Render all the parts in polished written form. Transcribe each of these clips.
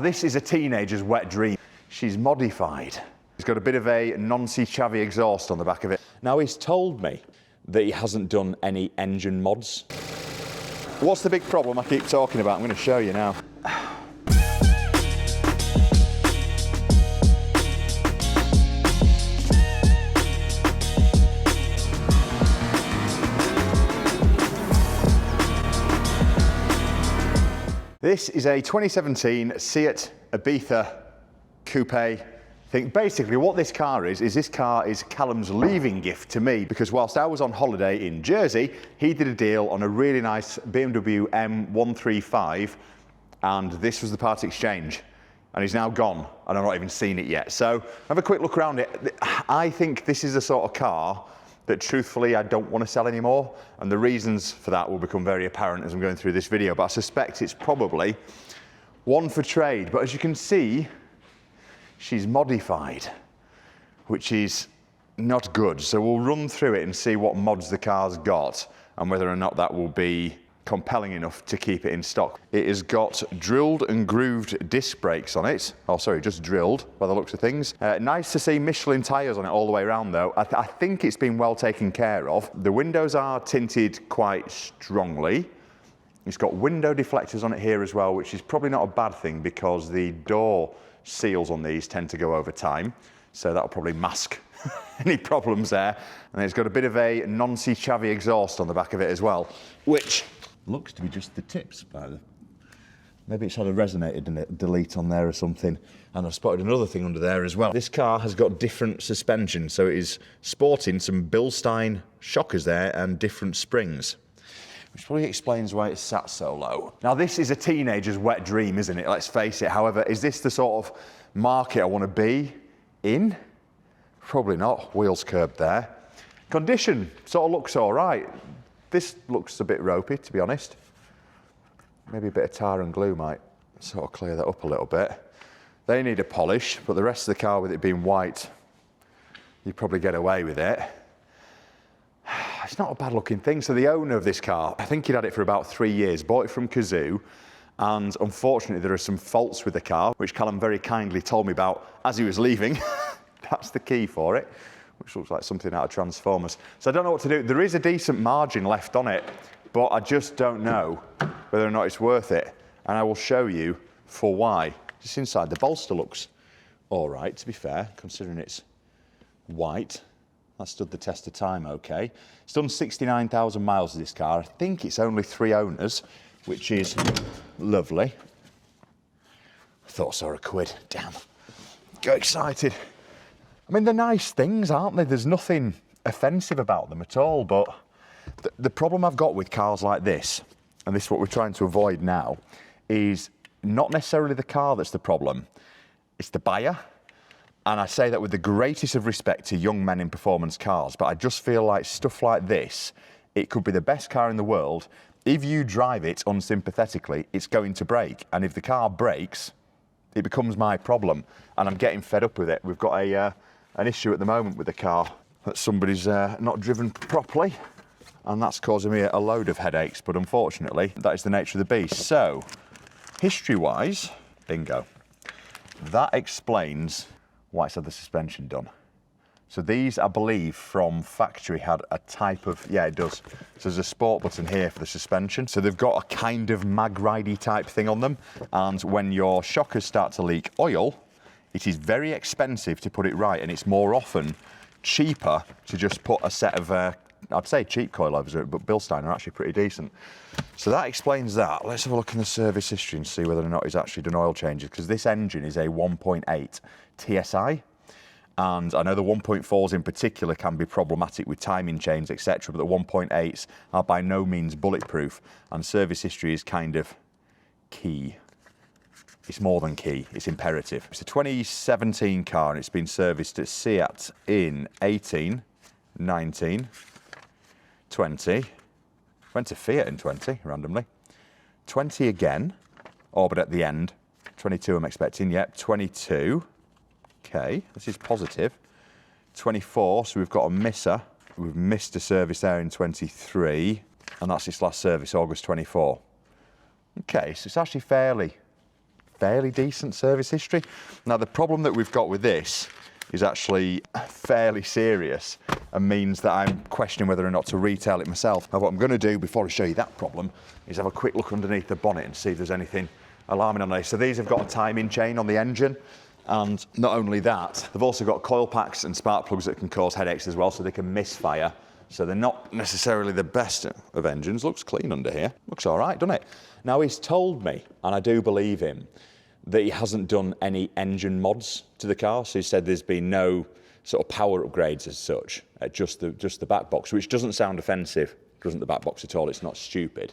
This is a teenager's wet dream. She's modified. It's got a bit of a non-chavvy exhaust on the back of it. Now, he's told me that he hasn't done any engine mods. What's the big problem I keep talking about? I'm going to show you now. This is a 2017 SEAT Ibiza coupe. I think basically what this car is this car is Callum's leaving gift to me, because whilst I was on holiday in Jersey, he did a deal on a really nice BMW M135, and this was the part exchange. And he's now gone, and I've not even seen it yet. So have a quick look around it. I think this is the sort of car that truthfully I don't want to sell anymore, and the reasons for that will become very apparent as I'm going through this video, but I suspect it's probably one for trade. But as you can see, she's modified, which is not good. So we'll run through it and see what mods the car's got and whether or not that will be compelling enough to keep it in stock. It has got drilled and grooved disc brakes on it. Oh, sorry, just drilled by the looks of things. Nice to see Michelin tyres on it all the way around though. I think it's been well taken care of. The windows are tinted quite strongly. It's got window deflectors on it here as well, which is probably not a bad thing because the door seals on these tend to go over time. So that'll probably mask any problems there. And it's got a bit of a non-chavvy exhaust on the back of it as well, which looks to be just the tips. Maybe it's had a resonator delete on there or something. And I've spotted another thing under there as well. This car has got different suspension, so it is sporting some Bilstein shockers there and different springs, which probably explains why it's sat so low. Now, this is a teenager's wet dream, isn't it? Let's face it. However, is this the sort of market I want to be in? Probably not. Wheels curbed there. Condition sort of looks all right. This looks a bit ropey, to be honest. Maybe a bit of tar and glue might sort of clear that up a little bit. They need a polish, but the rest of the car, with it being white, you probably get away with it. It's not a bad looking thing. So the owner of this car, I think he'd had it for about 3 years, bought it from Kazoo, and unfortunately there are some faults with the car, which Callum very kindly told me about as he was leaving. That's the key for it, which looks like something out of Transformers. So I don't know what to do. There is a decent margin left on it, but I just don't know whether or not it's worth it. And I will show you for why. Just inside, the bolster looks all right, to be fair, considering it's white. That stood the test of time okay. It's done 69,000 miles of this car. I think it's only 3 owners, which is lovely. I thought I saw a quid, damn. Got excited. I mean, they're nice things, aren't they? There's nothing offensive about them at all, but the problem I've got with cars like this, and this is what we're trying to avoid now, is not necessarily the car that's the problem, it's the buyer. And I say that with the greatest of respect to young men in performance cars, but I just feel like stuff like this, it could be the best car in the world. If you drive it unsympathetically, it's going to break. And if the car breaks, it becomes my problem. And I'm getting fed up with it. We've got an issue at the moment with the car that somebody's not driven properly, and that's causing me a load of headaches, but unfortunately that is the nature of the beast. So history wise, bingo, that explains why it's had the suspension done. So these, I believe, from factory had a type of, yeah, it does. So there's a sport button here for the suspension. So they've got a kind of mag ridey type thing on them, and when your shockers start to leak oil, it is very expensive to put it right, and it's more often cheaper to just put a set of, I'd say cheap coilovers, but Bilstein are actually pretty decent. So that explains that. Let's have a look in the service history and see whether or not he's actually done oil changes, because this engine is a 1.8 TSI, and I know the 1.4s in particular can be problematic with timing chains, etc., but the 1.8s are by no means bulletproof, and service history is kind of key. It's more than key, it's imperative. It's a 2017 car, and it's been serviced at SEAT in 18, 19, 20, went to Fiat in 20, randomly, 20 again, but at the end, 22 I'm expecting, yep, 22, okay, this is positive, 24, so we've got a misser, we've missed a service there in 23, and that's its last service, August 24. Okay, so it's actually fairly fairly decent service history. Now, the problem that we've got with this is actually fairly serious and means that I'm questioning whether or not to retail it myself. Now, what I'm going to do before I show you that problem is have a quick look underneath the bonnet and see if there's anything alarming on there. So these have got a timing chain on the engine, and not only that, they've also got coil packs and spark plugs that can cause headaches as well, so they can misfire. So they're not necessarily the best of engines. Looks clean under here. Looks all right, doesn't it? Now, he's told me, and I do believe him, that he hasn't done any engine mods to the car. So he said there's been no sort of power upgrades as such, just the back box, which doesn't sound offensive, doesn't the back box at all. It's not stupid.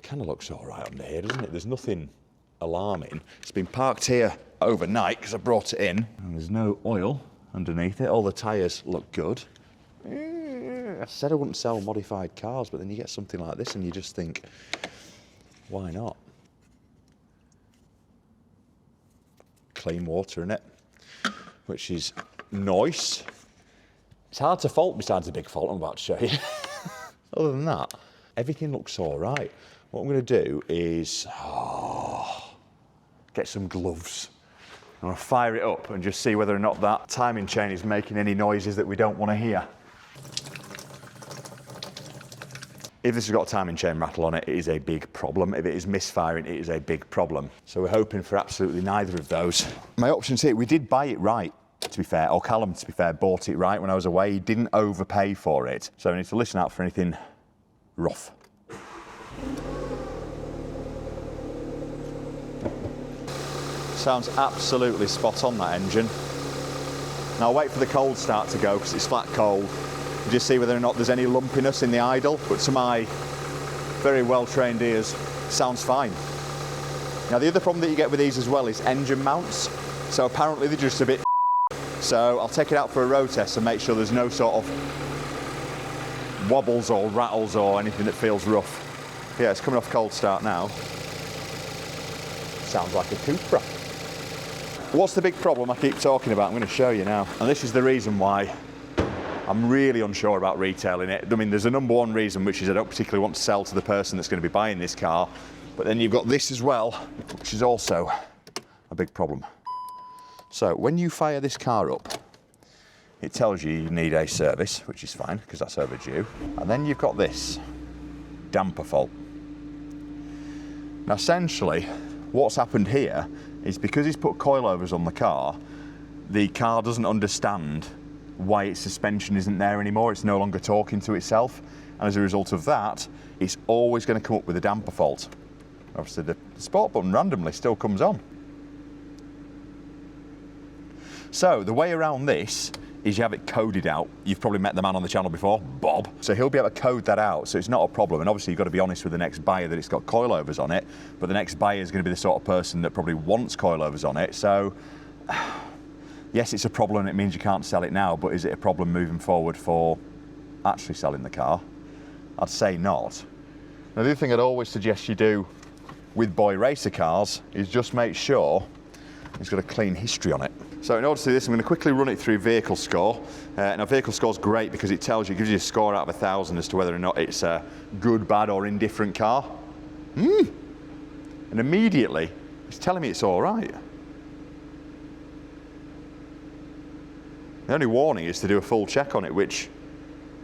Kind of looks all right under here, doesn't it? There's nothing alarming. It's been parked here overnight because I brought it in, and there's no oil underneath it. All the tyres look good. I said I wouldn't sell modified cars, but then you get something like this and you just think, why not? Clean water in it, which is nice. It's hard to fault besides the big fault I'm about to show you. Other than that, everything looks all right. What I'm going to do is get some gloves. I'm going to fire it up and just see whether or not that timing chain is making any noises that we don't want to hear. If this has got a timing chain rattle on it, it is a big problem. If it is misfiring, it is a big problem. So we're hoping for absolutely neither of those. My options here, we did buy it right, to be fair, or Callum, to be fair, bought it right when I was away. He didn't overpay for it. So we need to listen out for anything rough. Sounds absolutely spot on, that engine. Now I'll wait for the cold start to go because it's flat cold. Just see whether or not there's any lumpiness in the idle, but to my very well-trained ears, sounds fine. Now the other problem that you get with these as well is engine mounts. So apparently they're just a bit so I'll take it out for a road test and make sure there's no sort of wobbles or rattles or anything that feels rough. Yeah, it's coming off cold start now. Sounds like a Cupra. What's the big problem I keep talking about? I'm going to show you now. And this is the reason why I'm really unsure about retailing it. I mean, there's a number one reason, which is I don't particularly want to sell to the person that's going to be buying this car. But then you've got this as well, which is also a big problem. So when you fire this car up, it tells you you need a service, which is fine because that's overdue. And then you've got this damper fault. Now, essentially, what's happened here is because he's put coilovers on the car doesn't understand why its suspension isn't there anymore. It's no longer talking to itself. And as a result of that, it's always going to come up with a damper fault. Obviously, the sport button randomly still comes on. So the way around this is you have it coded out. You've probably met the man on the channel before, Bob. So he'll be able to code that out, so it's not a problem. And obviously you've got to be honest with the next buyer that it's got coilovers on it, but the next buyer is going to be the sort of person that probably wants coilovers on it. So yes, it's a problem and it means you can't sell it now, but is it a problem moving forward for actually selling the car? I'd say not. Now, the other thing I'd always suggest you do with boy racer cars is just make sure it's got a clean history on it. So in order to do this, I'm going to quickly run it through vehicle score. Now, vehicle score is great because it gives you a score out of 1,000 as to whether or not it's a good, bad or indifferent car. And immediately, it's telling me it's all right. The only warning is to do a full check on it, which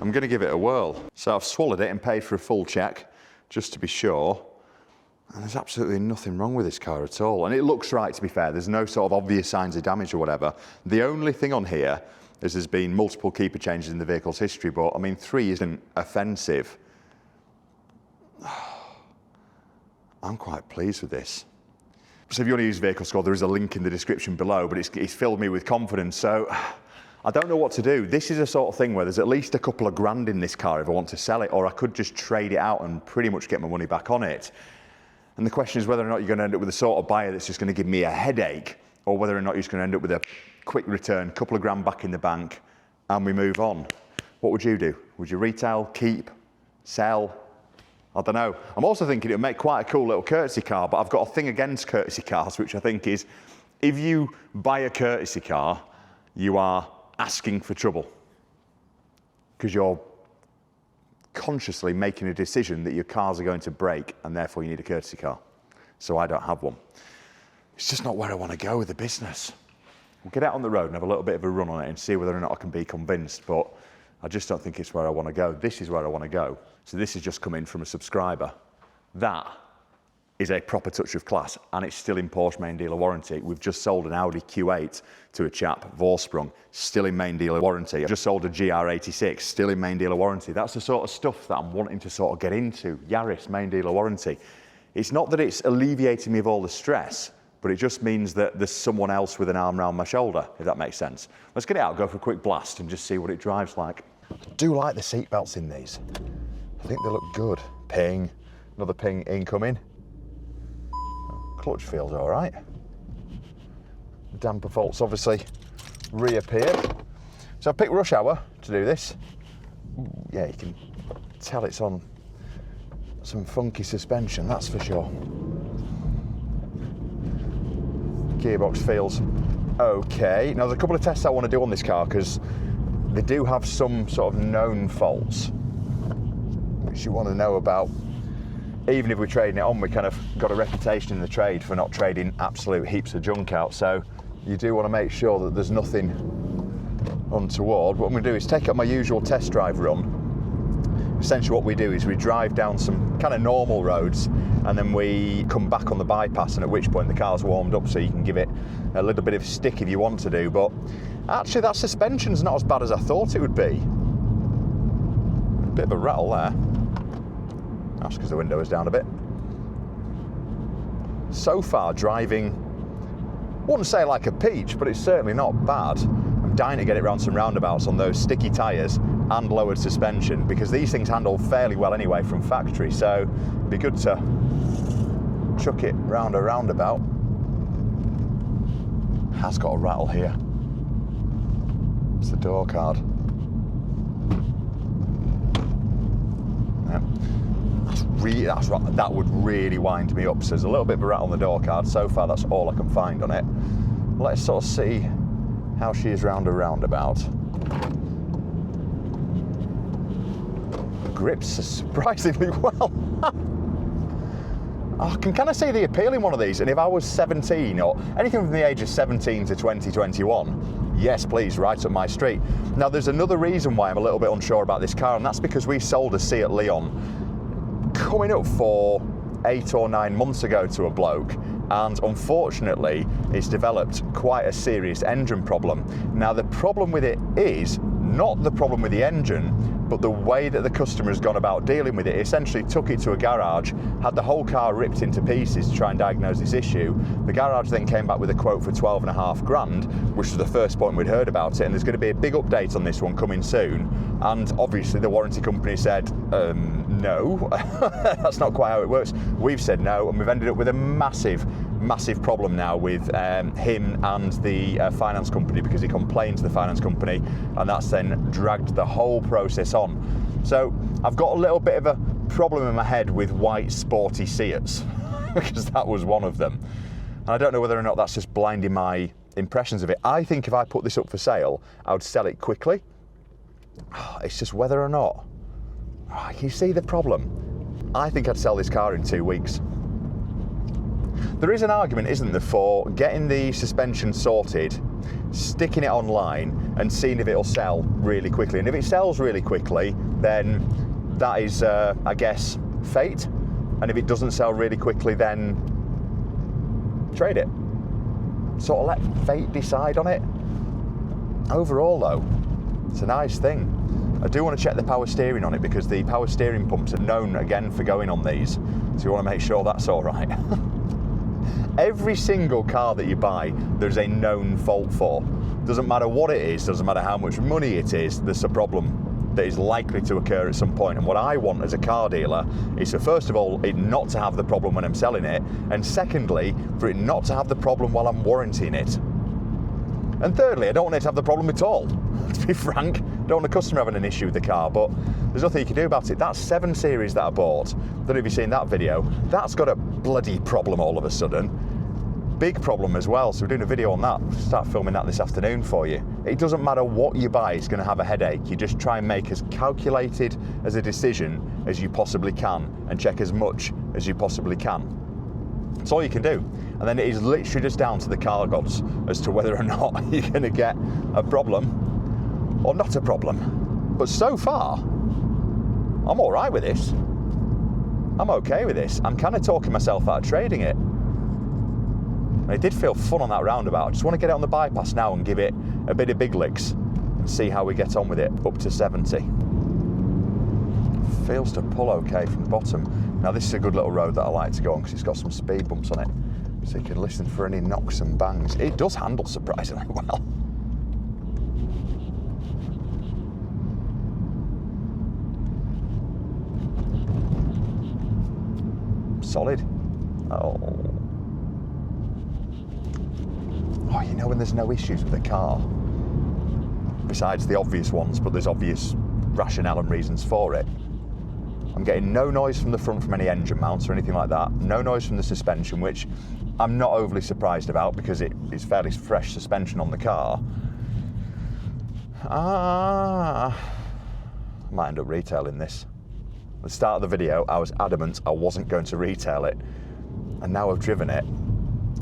I'm going to give it a whirl. So I've swallowed it and paid for a full check, just to be sure. And there's absolutely nothing wrong with this car at all. And it looks right, to be fair. There's no sort of obvious signs of damage or whatever. The only thing on here is there's been multiple keeper changes in the vehicle's history, but I mean, 3 isn't offensive. I'm quite pleased with this. So if you want to use vehicle score, there is a link in the description below, but it's filled me with confidence. So I don't know what to do. This is a sort of thing where there's at least a couple of grand in this car if I want to sell it, or I could just trade it out and pretty much get my money back on it. And the question is whether or not you're going to end up with a sort of buyer that's just going to give me a headache, or whether or not you're just going to end up with a quick return, couple of grand back in the bank, and we move on. What would you do? Would you retail, keep, sell? I don't know. I'm also thinking it would make quite a cool little courtesy car, but I've got a thing against courtesy cars, which I think is, if you buy a courtesy car, you are asking for trouble, because you're consciously making a decision that your cars are going to break and therefore you need a courtesy car. so I don't have one. It's just not where I want to go with the business. We'll get out on the road and have a little bit of a run on it and see whether or not I can be convinced, but I just don't think it's where I want to go. This is where I want to go. So this has just come in from a subscriber. That is a proper touch of class, and it's still in Porsche main dealer warranty. We've just sold an Audi Q8 to a chap, Vorsprung, still in main dealer warranty. I've just sold a GR86, still in main dealer warranty. That's the sort of stuff that I'm wanting to sort of get into. Yaris, main dealer warranty. It's not that it's alleviating me of all the stress, but it just means that there's someone else with an arm around my shoulder, if that makes sense. Let's get it out, go for a quick blast and just see what it drives like. I do like the seat belts in these. I think they look good. Ping, another ping incoming. Clutch feels all right. Damper faults obviously reappeared. So I picked rush hour to do this. Ooh, yeah, you can tell it's on some funky suspension, that's for sure. Gearbox feels okay. Now there's a couple of tests I want to do on this car because they do have some sort of known faults which you want to know about. Even if we're trading it on, we kind of got a reputation in the trade for not trading absolute heaps of junk out, so you do want to make sure that there's nothing untoward. What I'm going to do is take up my usual test drive run. Essentially what we do is we drive down some kind of normal roads and then we come back on the bypass, and at which point the car's warmed up so you can give it a little bit of stick if you want to do. But actually that suspension's not as bad as I thought it would be. A bit of a rattle there. That's because the window is down a bit. So far driving, wouldn't say like a peach, but it's certainly not bad. I'm dying to get it around some roundabouts on those sticky tyres and lowered suspension, because these things handle fairly well anyway from factory, so it'd be good to chuck it round a roundabout. Has got a rattle here. It's the door card. Yeah. That would really wind me up. So there's a little bit of a rattle on the door card. So far that's all I can find on it. Let's sort of see how she is round a roundabout. Grips surprisingly well. I can kind of see the appeal in one of these, and if I was 17 or anything from the age of 17 to 2021, yes please, right up my street. Now there's another reason why I'm a little bit unsure about this car, and that's because we sold a SEAT Leon coming up for 8 or 9 months ago to a bloke, and unfortunately it's developed quite a serious engine problem. Now the problem with it is not the problem with the engine, but the way that the customer has gone about dealing with it. Essentially took it to a garage, had the whole car ripped into pieces to try and diagnose this issue. The garage then came back with a quote for 12.5 grand, which was the first point we'd heard about it, and there's going to be a big update on this one coming soon. And obviously the warranty company said, no, that's not quite how it works. We've said no, and we've ended up with a massive problem now with him and the finance company, because he complained to the finance company, and that's then dragged the whole process on. So I've got a little bit of a problem in my head with white sporty Seats, because that was one of them. And I don't know whether or not that's just blinding my impressions of it. I think if I put this up for sale, I would sell it quickly. It's just whether or not. You see the problem? I think I'd sell this car in 2 weeks. There is an argument, isn't there, for getting the suspension sorted, sticking it online and seeing if it'll sell really quickly. And if it sells really quickly, then that is, I guess, fate. And if it doesn't sell really quickly, then trade it. Sort of let fate decide on it. Overall though, it's a nice thing. I do want to check the power steering on it, because the power steering pumps are known again for going on these. So you want to make sure that's all right. Every single car that you buy, there's a known fault for. Doesn't matter what it is, doesn't matter how much money it is, there's a problem that is likely to occur at some point. And what I want as a car dealer is for, first of all, it not to have the problem when I'm selling it, and secondly, for it not to have the problem while I'm warrantying it. And thirdly, I don't want it to have the problem at all. To be frank, I don't want a customer having an issue with the car, but there's nothing you can do about it. That 7 Series that I bought, don't know if you've seen that video, that's got a bloody problem all of a sudden. Big problem as well, so we're doing a video on that. We'll start filming that this afternoon for you. It doesn't matter what you buy, it's going to have a headache. You just try and make as calculated as a decision as you possibly can, and check as much as you possibly can. That's all you can do. And then it is literally just down to the car gods as to whether or not you're going to get a problem or not a problem. But so far, I'm all right with this. I'm okay with this. I'm kind of talking myself out of trading it. And it did feel fun on that roundabout. I just want to get it on the bypass now and give it a bit of big licks and see how we get on with it up to 70. Feels to pull okay from the bottom. Now this is a good little road that I like to go on because it's got some speed bumps on it. So you can listen for any knocks and bangs. It does handle surprisingly well. Solid. Oh, you know when there's no issues with the car, besides the obvious ones, but there's obvious rationale and reasons for it. I'm getting no noise from the front from any engine mounts or anything like that. No noise from the suspension, which I'm not overly surprised about because it's fairly fresh suspension on the car. I might end up retailing this. At the start of the video, I was adamant I wasn't going to retail it, and now I've driven it.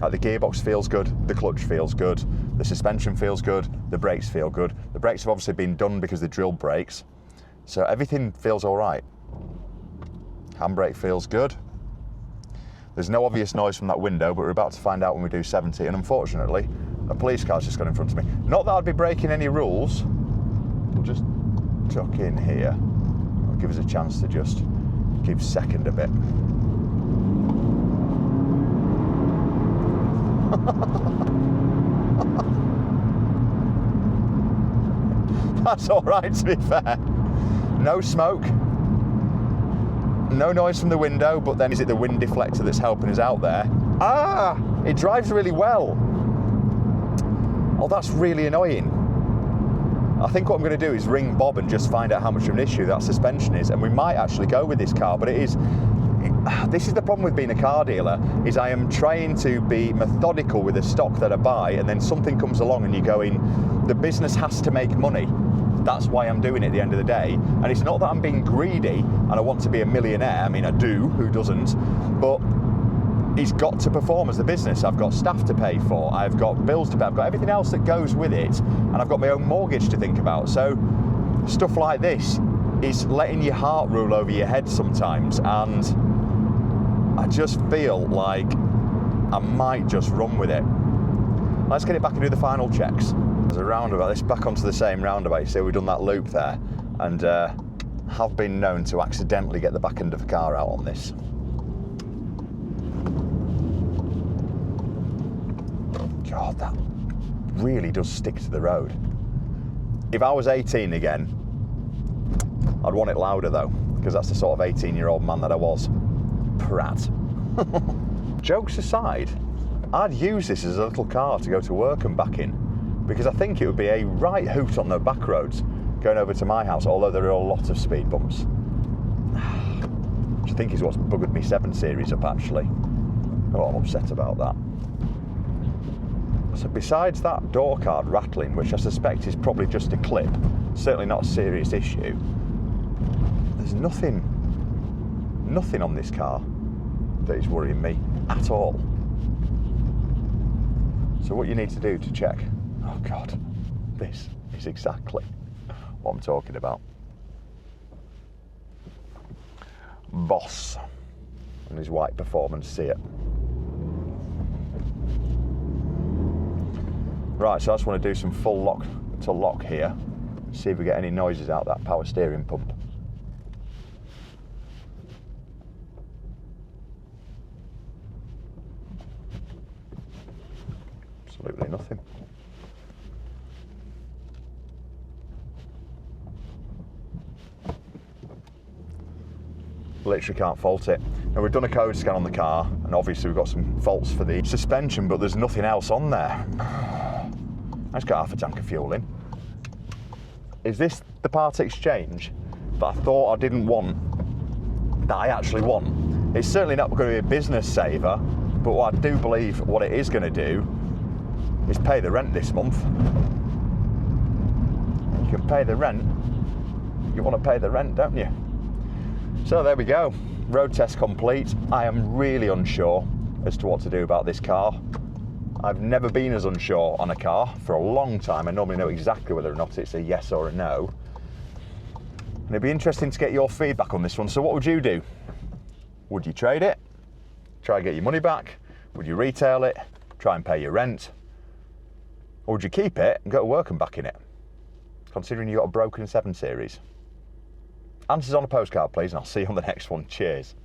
Like, the gearbox feels good, the clutch feels good, the suspension feels good, the brakes feel good. The brakes have obviously been done because they're drilled brakes, so everything feels all right. Handbrake feels good. There's no obvious noise from that window, but we're about to find out when we do 70, and unfortunately, a police car's just got in front of me. Not that I'd be breaking any rules. We'll just tuck in here. It'll give us a chance to just give second a bit. That's all right, to be fair. No smoke. No noise from the window, but then is it the wind deflector that's helping us out there? It drives really well. Oh, that's really annoying. I think what I'm going to do is ring Bob and just find out how much of an issue that suspension is, and we might actually go with this car, but this is the problem with being a car dealer, is I am trying to be methodical with the stock that I buy, and then something comes along and you're going, the business has to make money. That's why I'm doing it at the end of the day. And it's not that I'm being greedy and I want to be a millionaire. I mean, I do, who doesn't? But it's got to perform as a business. I've got staff to pay for, I've got bills to pay, I've got everything else that goes with it, and I've got my own mortgage to think about. So stuff like this is letting your heart rule over your head sometimes, and I just feel like I might just run with it. Let's get it back and do the final checks. There's a roundabout, this back onto the same roundabout. You see we've done that loop there, and have been known to accidentally get the back end of a car out on this. God, that really does stick to the road. If I was 18 again, I'd want it louder though, because that's the sort of 18-year-old man that I was. Prat. Jokes aside, I'd use this as a little car to go to work and back in, because I think it would be a right hoot on the back roads going over to my house, although there are a lot of speed bumps. Which I think is what's buggered me 7 Series up, actually. Oh, I'm upset about that. So besides that door card rattling, which I suspect is probably just a clip, certainly not a serious issue, there's nothing on this car that is worrying me at all. So what you need to do to check, oh God, this is exactly what I'm talking about. Boss and his white performance SEAT. Right, so I just want to do some full lock to lock here, see if we get any noises out that power steering pump. Absolutely nothing. Literally can't fault it. Now we've done a code scan on the car, and obviously we've got some faults for the suspension, but there's nothing else on there. I just got half a tank of fuel in. Is this the part exchange that I thought I didn't want, that I actually want? It's certainly not going to be a business saver, but what I do believe what it is going to do is pay the rent this month. You can pay the rent. You want to pay the rent, don't you? So there we go. Road test complete. I am really unsure as to what to do about this car. I've never been as unsure on a car for a long time. I normally know exactly whether or not it's a yes or a no. And it'd be interesting to get your feedback on this one. So what would you do? Would you trade it? Try and get your money back? Would you retail it? Try and pay your rent? Or would you keep it and go to work and back in it? Considering you got a broken 7 Series. Answers on a postcard, please, and I'll see you on the next one. Cheers.